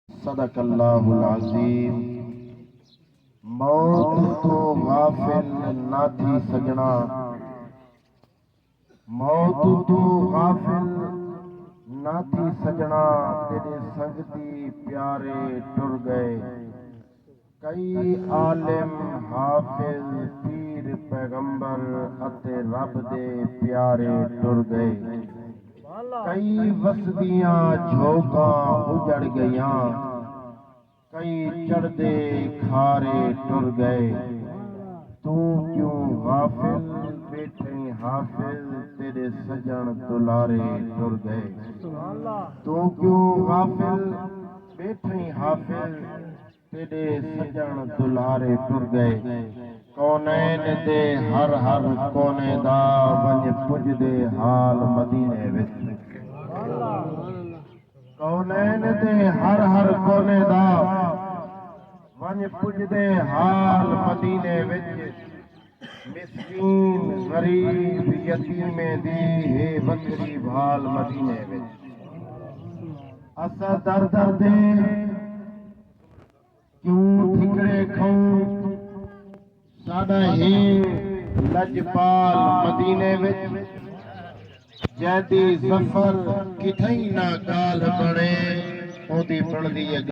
صدق اللہ العظیم۔ موت تو غافل نہ تھی سجنا، موت تو غافل نہ تھی سجنا، تیرے سنگتی پیارے ٹر گئے، کئی عالم حافظ پیر پیغمبر اتے رب دے پیارے ٹر گئے، کئی وسدیاں جھوکاں اجڑ گئیاں، کئی چڑھدے کھارے ٹر گئے، تو کیوں غافل بیٹھے حافظ تیرے سجن دلارے ٹر گئے، تو کیوں غافل بیٹھے حافظ تیرے سجن دلارے ٹر گئے، کونین دے ہر ہر کونے دا ونج پج دے حال مدینے وچ، کونین دے ہر ہر کونے دا ونج پج دے حال مدینے وچ، مسکین غریب یتیم دی ہے وکری بھال مدینے وچ، اسا در در دے کیوں ٹھکڑے کھوں، ساڈا ہی لجپال مدینے وچ، جیدی ظفر کتھیں نہ گال بنے، اودی بن دی